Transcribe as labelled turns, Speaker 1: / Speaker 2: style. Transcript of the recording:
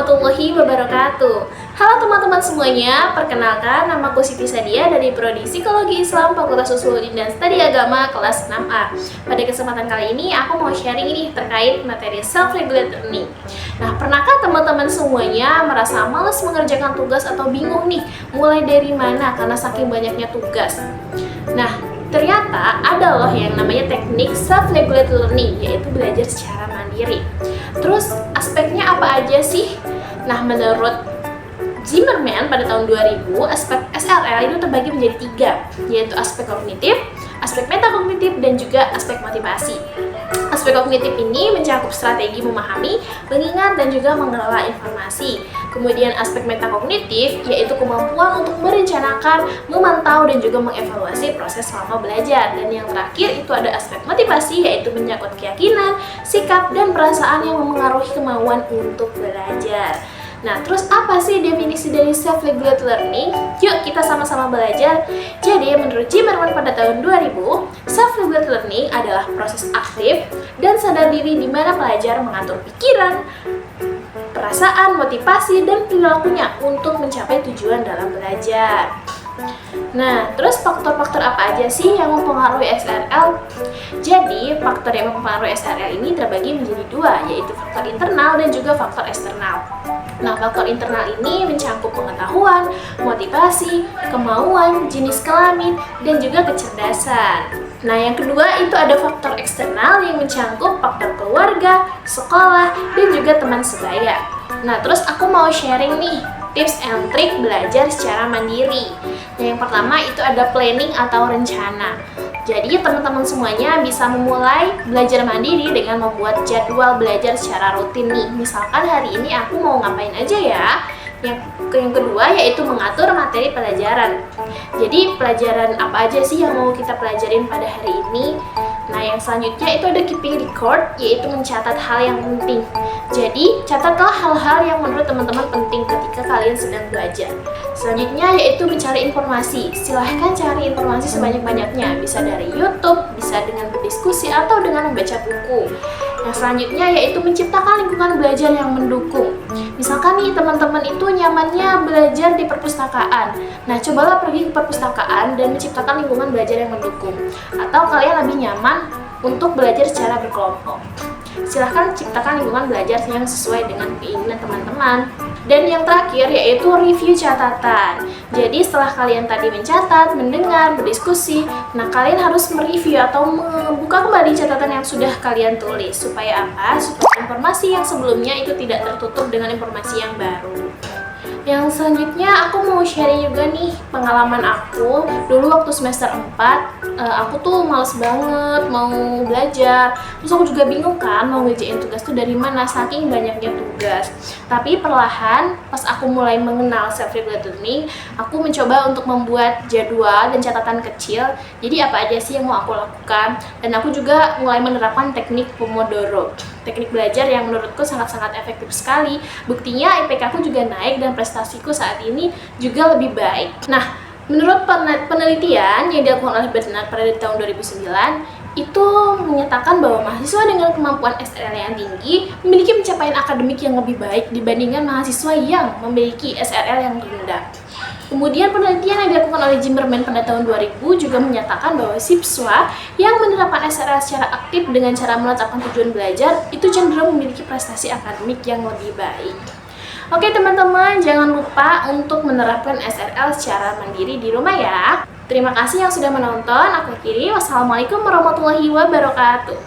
Speaker 1: warahmatullahi wabarakatuh. Halo teman-teman semuanya, perkenalkan namaku Siti Sadia dari Prodi Psikologi Islam Fakultas Usuluddin dan Studi Agama kelas 6A. Pada kesempatan kali ini aku mau sharing ini terkait materi self-regulated learning. Nah, pernahkah teman-teman semuanya merasa malas mengerjakan tugas atau bingung nih mulai dari mana karena saking banyaknya tugas? Nah, ternyata ada loh yang namanya teknik self-regulated learning, yaitu belajar secara mandiri. Terus aspeknya apa aja sih? Nah, menurut Zimmerman pada tahun 2000, aspek SRL itu terbagi menjadi 3, yaitu aspek kognitif, aspek metakognitif, dan juga aspek motivasi. Aspek kognitif ini mencakup strategi memahami, mengingat, dan juga mengelola informasi. Kemudian aspek metakognitif yaitu kemampuan untuk merencanakan, memantau, dan juga mengevaluasi proses selama belajar. Dan yang terakhir itu ada aspek motivasi, yaitu menyangkut keyakinan, sikap, dan perasaan yang memengaruhi kemauan untuk belajar. Nah, terus apa sih definisi dari self-regulated learning? Yuk kita sama-sama belajar. Jadi, menurut Zimmerman pada tahun 2000, self-regulated learning adalah proses aktif dan sadar diri di mana pelajar mengatur pikiran, perasaan, motivasi, dan perilakunya untuk mencapai tujuan dalam belajar. Nah, terus faktor-faktor apa aja sih yang mempengaruhi SRL? Jadi, faktor yang mempengaruhi SRL ini terbagi menjadi 2, yaitu faktor internal dan juga faktor eksternal. Nah, faktor internal ini mencakup pengetahuan, motivasi, kemauan, jenis kelamin, dan juga kecerdasan. Nah, yang kedua itu ada faktor eksternal yang mencakup faktor keluarga, sekolah, dan juga teman sebaya. Nah, terus aku mau sharing nih tips and trik belajar secara mandiri. Nah, yang pertama itu ada planning atau rencana. Jadi teman-teman semuanya bisa memulai belajar mandiri dengan membuat jadwal belajar secara rutin nih. Misalkan hari ini aku mau ngapain aja ya. Yang kedua yaitu mengatur materi pelajaran. Jadi pelajaran apa aja sih yang mau kita pelajarin pada hari ini? Nah, yang selanjutnya itu ada keeping record, yaitu mencatat hal yang penting. Jadi, catatlah hal-hal yang menurut teman-teman penting ketika kalian sedang belajar. Selanjutnya yaitu mencari informasi. Silahkan cari informasi sebanyak-banyaknya, bisa dari YouTube, bisa dengan berdiskusi, atau dengan membaca buku. Yang selanjutnya yaitu menciptakan lingkungan belajar yang mendukung. Misalkan nih teman-teman itu nyamannya belajar di perpustakaan. Nah, cobalah pergi ke perpustakaan dan menciptakan lingkungan belajar yang mendukung. Atau kalian lebih nyaman untuk belajar secara berkelompok. Silahkan ciptakan lingkungan belajar yang sesuai dengan keinginan teman-teman. Dan yang terakhir yaitu review catatan. Jadi setelah kalian tadi mencatat, mendengar, berdiskusi, nah kalian harus mereview atau membuka kembali catatan yang sudah kalian tulis. Supaya apa? Supaya informasi yang sebelumnya itu tidak tertutup dengan informasi yang baru. Yang selanjutnya aku mau sharing juga nih pengalaman aku. Dulu waktu semester 4, aku tuh males banget mau belajar. Terus aku juga bingung kan mau ngerjain tugas tuh dari mana, saking banyaknya tugas. Tapi perlahan pas aku mulai mengenal self-regulated learning, aku mencoba untuk membuat jadwal dan catatan kecil. Jadi apa aja sih yang mau aku lakukan. Dan aku juga mulai menerapkan teknik Pomodoro. Teknik belajar yang menurutku sangat-sangat efektif sekali. Buktinya IPK aku juga naik dan prestasiku saat ini juga lebih baik. Nah, menurut penelitian yang dilakukan oleh Bernard pada tahun 2009, itu menyatakan bahwa mahasiswa dengan kemampuan SRL yang tinggi memiliki pencapaian akademik yang lebih baik dibandingkan mahasiswa yang memiliki SRL yang rendah. Kemudian penelitian yang dilakukan oleh Zimmerman pada tahun 2000 juga menyatakan bahwa siswa yang menerapkan SRL secara aktif dengan cara menetapkan tujuan belajar itu cenderung memiliki prestasi akademik yang lebih baik. Oke teman-teman, jangan lupa untuk menerapkan SRL secara mandiri di rumah ya. Terima kasih yang sudah menonton. Aku akhiri. Wassalamualaikum warahmatullahi wabarakatuh.